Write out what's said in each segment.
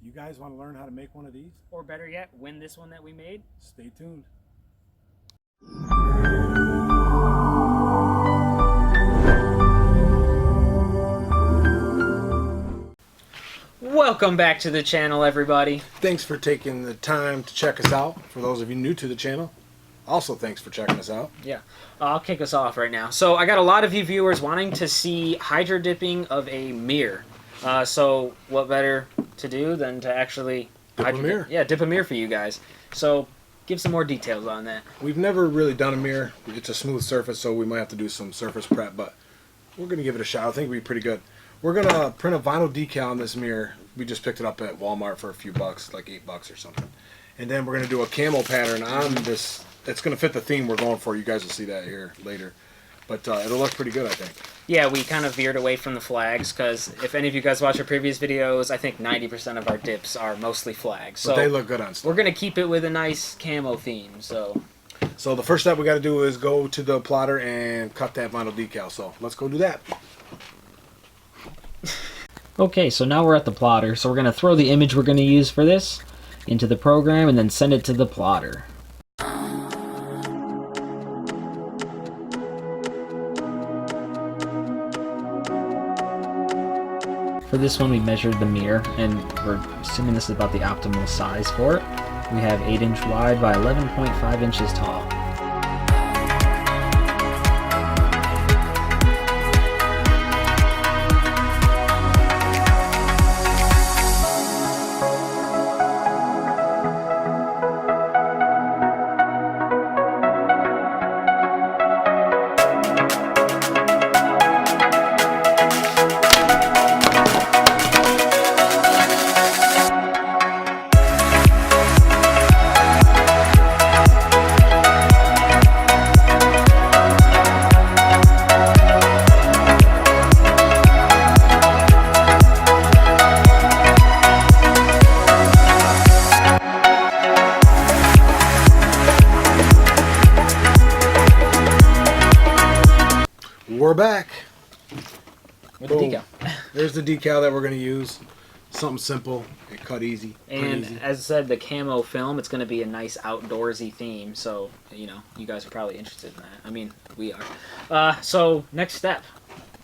You guys want to learn how to make one of these? Or better yet, win this one that we made? Stay tuned. Welcome back to the channel, everybody. Thanks for taking the time to check us out. For those of you new to the channel, also thanks for checking us out. Yeah, I'll kick us off right now. So I got a lot of you viewers wanting to see hydro dipping of a mirror. So what better to do than to actually Dip a mirror. Yeah, dip a mirror for you guys. So give some more details on that. We've never really done a mirror. It's a smooth surface, so we might have to do some surface prep, but we're going to give it a shot. I think it'll be pretty good. We're going to print a vinyl decal on this mirror. We just picked it up at Walmart for a few bucks, like $8 or something. And then we're going to do a camo pattern on this. It's going to fit the theme we're going for. You guys will see that here later. But it'll look pretty good, I think. Yeah, we kind of veered away from the flags because if any of you guys watch our previous videos, I think 90% of our dips are mostly flags. So but they look good on stuff. We're going to keep it with a nice camo theme. So the first step we got to do is go to the plotter and cut that vinyl decal. So let's go do that. Okay, so now we're at the plotter. So we're going to throw the image we're going to use for this into the program and then send it to the plotter. For this one, we measured the mirror, and we're assuming this is about the optimal size for it. We have 8-inch wide by 11.5 inches tall. We're back. With the decal. There's the decal that we're going to use. Something simple. It cut easy. And easy. as I said, the camo film, it's going to be a nice outdoorsy theme. So, you know, you guys are probably interested in that. I mean, we are. So, next step.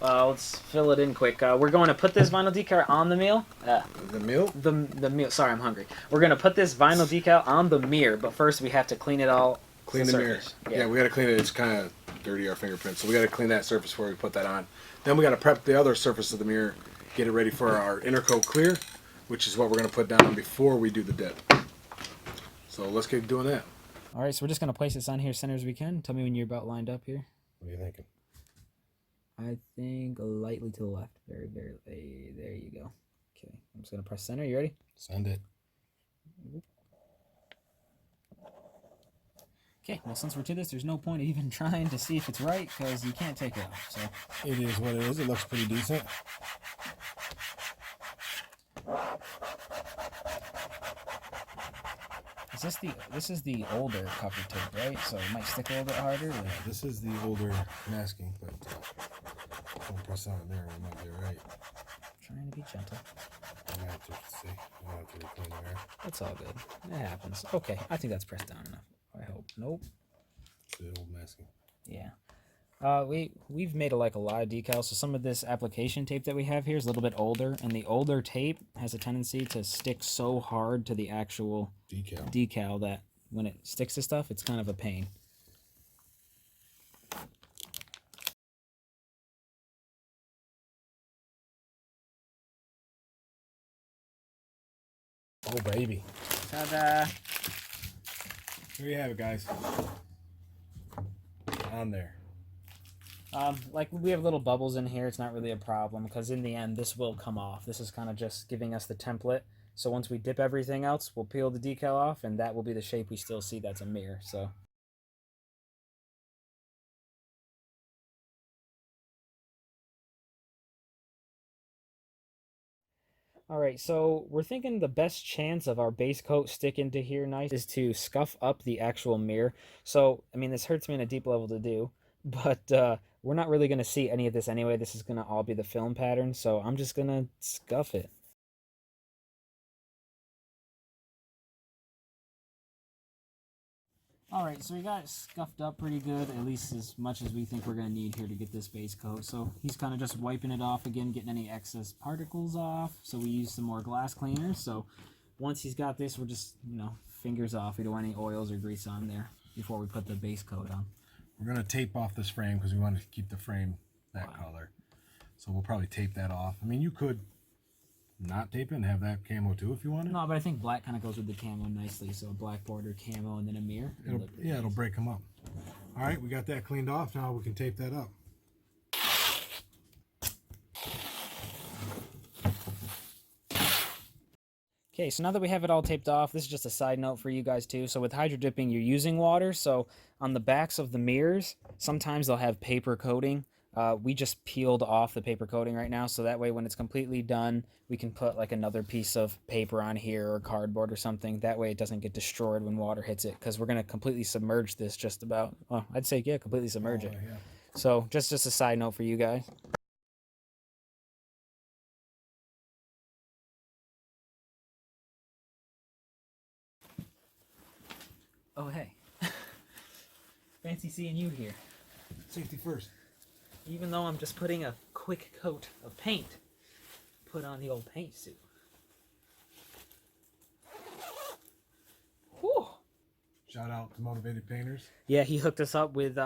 Let's fill it in quick. We're going to put this vinyl decal on the meal. The meal? The meal. Sorry, I'm hungry. We're going to put this vinyl decal on the mirror, but first we have to clean it all. Clean the mirror. Yeah, we got to clean it. It's kind of dirty, our fingerprints. So we got to clean that surface before we put that on. Then we got to prep the other surface of the mirror, get it ready for our inner coat clear, which is what we're going to put down before we do the dip. So let's get doing that. All right, so we're just going to place this on here center as we can. Tell me when you're about lined up here. What are you thinking? I think lightly to the left. Very, very. There you go. Okay, I'm just going to press center. You ready? Send it. Okay, well, since we're to this, there's no point even trying to see if it's right because you can't take it off. So it is what it is. It looks pretty decent. This is the older cover tape, right? So it might stick a little bit harder. Yeah, this is the older masking, but don't press on it there. It might be right. Trying to be gentle. I might have to see. I might have to reclaim the hair. That's all good. It happens. Okay, I think that's pressed down enough. I hope. Nope. The old masking. Yeah. We've made a lot of decals, so some of this application tape that we have here is a little bit older, and the older tape has a tendency to stick so hard to the actual decal that when it sticks to stuff, it's kind of a pain. Oh baby. Ta-da! Here you have it, guys. On there. Like we have little bubbles in here. It's not really a problem because in the end this will come off. This is kind of just giving us the template. So once we dip everything else, we'll peel the decal off and that will be the shape we still see. That's a mirror. So Alright, so we're thinking the best chance of our base coat sticking to here nice is to scuff up the actual mirror. So, I mean, this hurts me on a deep level to do, but we're not really going to see any of this anyway. This is going to all be the film pattern, so I'm just going to scuff it. Alright, so we got it scuffed up pretty good, at least as much as we think we're going to need here to get this base coat. So he's kind of just wiping it off again, getting any excess particles off. So we use some more glass cleaner. So once he's got this, we're just, fingers off. We don't want any oils or grease on there before we put the base coat on. We're going to tape off this frame because we want to keep the frame that color. So we'll probably tape that off. I mean, you could not tape it and have that camo too if you wanted. No, but I think black kind of goes with the camo nicely. So a black border camo and then a mirror. It'll break them up. All right, we got that cleaned off. Now we can tape that up. Okay, so now that we have it all taped off, this is just a side note for you guys too. So with hydro dipping, you're using water. So on the backs of the mirrors, sometimes they'll have paper coating. We just peeled off the paper coating right now, so that way when it's completely done, we can put like another piece of paper on here or cardboard or something. That way it doesn't get destroyed when water hits it, because we're going to completely submerge this just about, well, I'd say, yeah, completely submerge it. Yeah. So just a side note for you guys. Oh, hey. Fancy seeing you here. Safety first. Even though I'm just putting a quick coat of paint, put on the old paint suit. Whew. Shout out to Motivated Painters. Yeah, he hooked us up with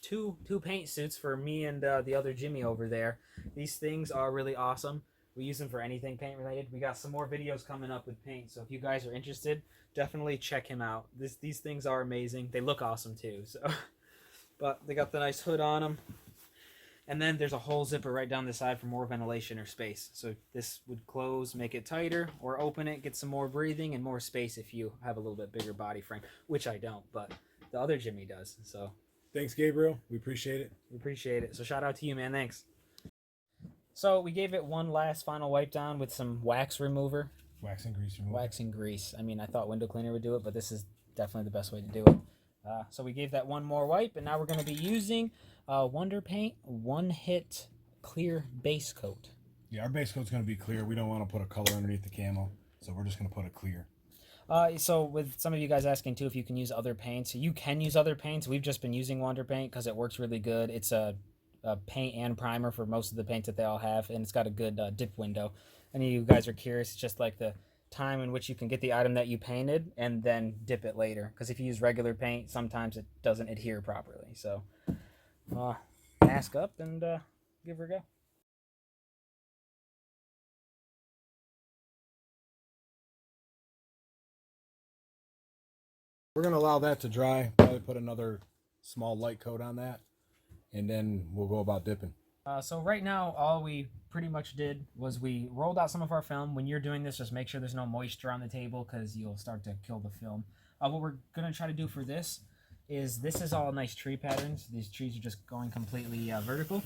two paint suits for me and the other Jimmy over there. These things are really awesome. We use them for anything paint related. We got some more videos coming up with paint, so if you guys are interested, definitely check him out. These things are amazing. They look awesome too. So. But they got the nice hood on them. And then there's a hole zipper right down the side for more ventilation or space. So this would close, make it tighter, or open it, get some more breathing and more space if you have a little bit bigger body frame, which I don't, but the other Jimmy does. So thanks, Gabriel. We appreciate it. We appreciate it. So shout out to you, man. Thanks. So we gave it one last final wipe down with some wax remover. Wax and grease remover. Wax and grease. I mean, I thought window cleaner would do it, but this is definitely the best way to do it. So we gave that one more wipe, and now we're going to be using Wonder Paint One Hit Clear Base Coat. Yeah, our base coat's going to be clear. We don't want to put a color underneath the camo, so we're just going to put it clear. So with some of you guys asking too if you can use other paints, you can use other paints. We've just been using Wonder Paint because it works really good. It's a paint and primer for most of the paints that they all have, and it's got a good dip window. Any of you guys are curious, it's just like the time in which you can get the item that you painted and then dip it later, because if you use regular paint, sometimes it doesn't adhere properly. So mask up and give her a go. We're going to allow that to dry, probably put another small light coat on that, and then we'll go about dipping. So right now, all we pretty much did was we rolled out some of our film. When you're doing this, just make sure there's no moisture on the table because you'll start to kill the film. What we're going to try to do for this is all nice tree patterns. These trees are just going completely vertical.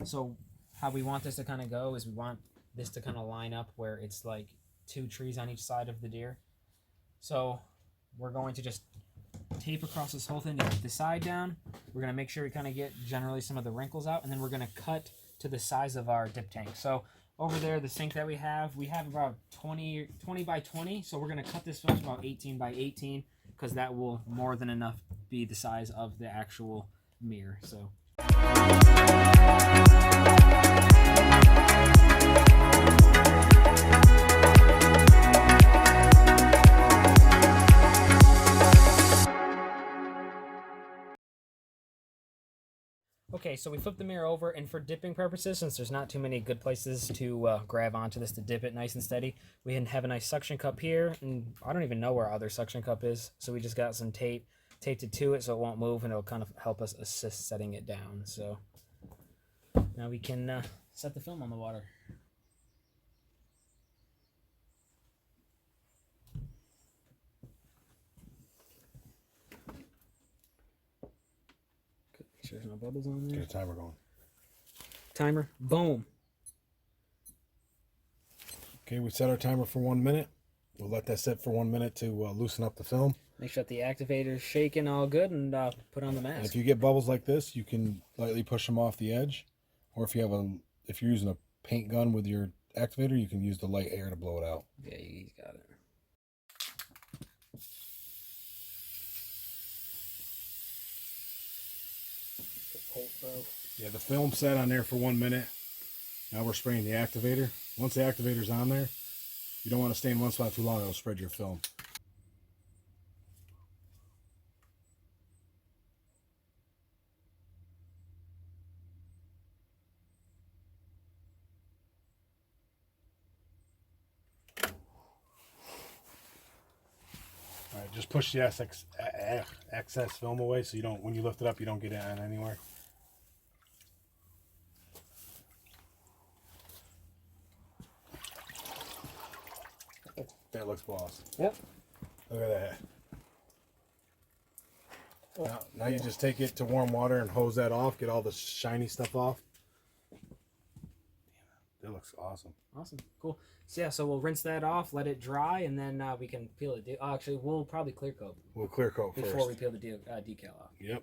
So how we want this to kind of go is we want this to kind of line up where it's like two trees on each side of the deer. So we're going to just tape across this whole thing to keep the side down. We're going to make sure we kind of get generally some of the wrinkles out, and then we're going to cut to the size of our dip tank. So over there, the sink that we have about 20 by 20. So we're going to cut this film to about 18 by 18 because that will more than enough be the size of the actual mirror. So okay, so we flipped the mirror over, and for dipping purposes, since there's not too many good places to grab onto this to dip it nice and steady, we have a nice suction cup here, and I don't even know where our other suction cup is, so we just got some tape, taped it to it so it won't move, and it'll kind of help us assist setting it down. So now we can set the film on the water. Make sure there's no bubbles on there. Get a timer going. Timer, boom. Okay, we set our timer for 1 minute. We'll let that sit for 1 minute to loosen up the film. Make sure that the activator's shaking all good, and put on the mask. And if you get bubbles like this, you can lightly push them off the edge, or if you're using a paint gun with your activator, you can use the light air to blow it out. Yeah, he's got it. Colt Pro. Yeah, the film sat on there for 1 minute. Now we're spraying the activator. Once the activator's on there, you don't want to stay in one spot too long. It'll spread your film. All right, just push the excess film away so you don't, when you lift it up, you don't get it on anywhere. That looks boss. Yep. Look at that. Now you just take it to warm water and hose that off, get all the shiny stuff off. That looks awesome. Awesome. Cool. So yeah, so we'll rinse that off, let it dry, and then we can peel it. Actually, we'll probably clear coat. We'll clear coat before first. we peel the decal off. Yep.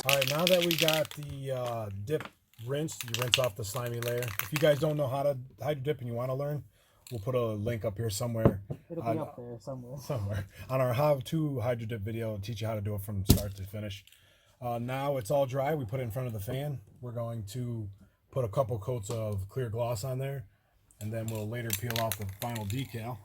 All right, now that we got the dip rinsed, you rinse off the slimy layer. If you guys don't know how to hydro dip and you want to learn, we'll put a link up here somewhere. It'll be up there somewhere. Somewhere on our how-to hydro dip video. It'll teach you how to do it from start to finish. Now it's all dry. We put it in front of the fan. We're going to put a couple coats of clear gloss on there, and then we'll later peel off the final decal.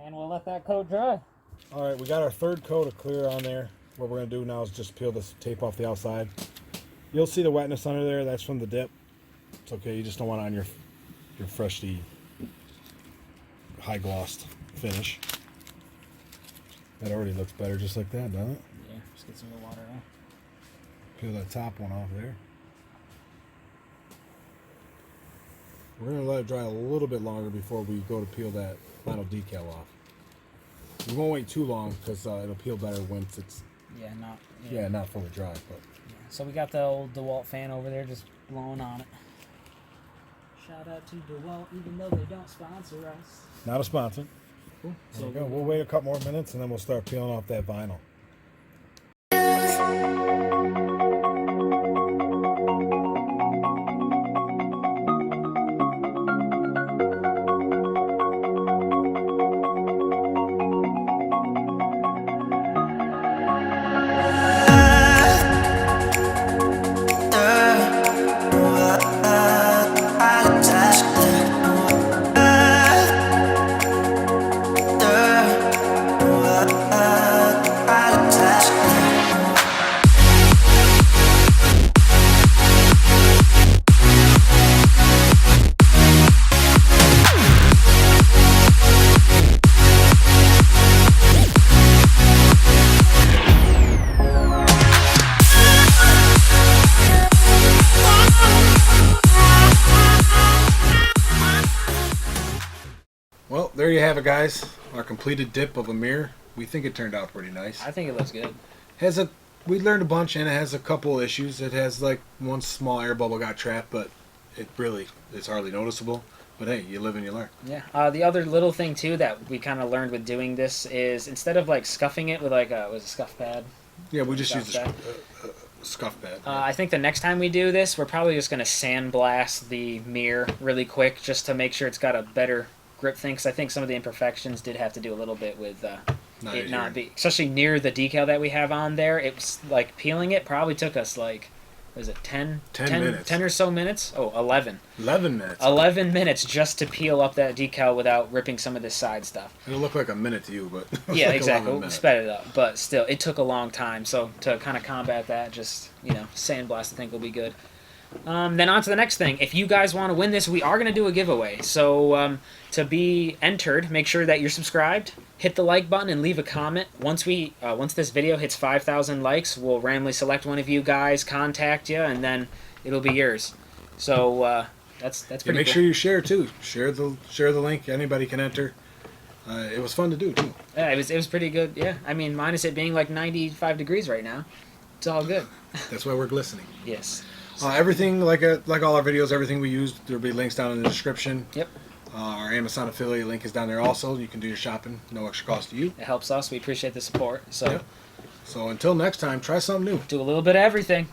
And we'll let that coat dry. All right, we got our third coat of clear on there. What we're going to do now is just peel this tape off the outside. You'll see the wetness under there. That's from the dip. It's okay. You just don't want it on your freshly high glossed finish. That already looks better just like that, doesn't it? Yeah, just get some more water on. Peel that top one off there. We're going to let it dry a little bit longer before we go to peel that final decal off. We won't wait too long because it'll peel better once it's not fully dry. But yeah. So we got the old DeWalt fan over there just blowing on it. Shout out to DeWalt, even though they don't sponsor us. Not a sponsor. Cool. So we'll wait a couple more minutes and then we'll start peeling off that vinyl. Well, there you have it, guys. Our completed dip of a mirror. We think it turned out pretty nice. I think it looks good. We learned a bunch, and it has a couple issues. It has like one small air bubble got trapped, but it's hardly noticeable. But hey, you live and you learn. Yeah. The other little thing too that we kind of learned with doing this is instead of like scuffing it with like a scuff pad. Yeah, we just used a scuff pad. I think the next time we do this, we're probably just gonna sandblast the mirror really quick just to make sure it's got a better grip thing. Because I think some of the imperfections did have to do a little bit with not be, especially near the decal that we have on there. It was like peeling it probably took us like, was it 10 minutes. 10 or so minutes? Oh, 11. 11 minutes. 11 minutes just to peel up that decal without ripping some of this side stuff. It'll look like a minute to you, but yeah, like exactly. We'll sped it up, but still, it took a long time. So to kind of combat that, just sandblast, I think will be good. Then on to the next thing. If you guys want to win this, we are going to do a giveaway. So to be entered, make sure that you're subscribed, hit the like button, and leave a comment. Once this video hits 5,000 likes, we'll randomly select one of you guys, contact you, and then it'll be yours. So that's pretty cool. Make sure you share too. Share the link. Anybody can enter. It was fun to do too. Yeah, it was pretty good. Yeah, I mean, minus it being like 95 degrees right now, it's all good. That's why we're glistening. Yes. Everything like all our videos, everything we use, there'll be links down in the description. Yep. Our Amazon affiliate link is down there also. You can do your shopping, no extra cost to you. It helps us. We appreciate the support. So, yep. So until next time, try something new. Do a little bit of everything.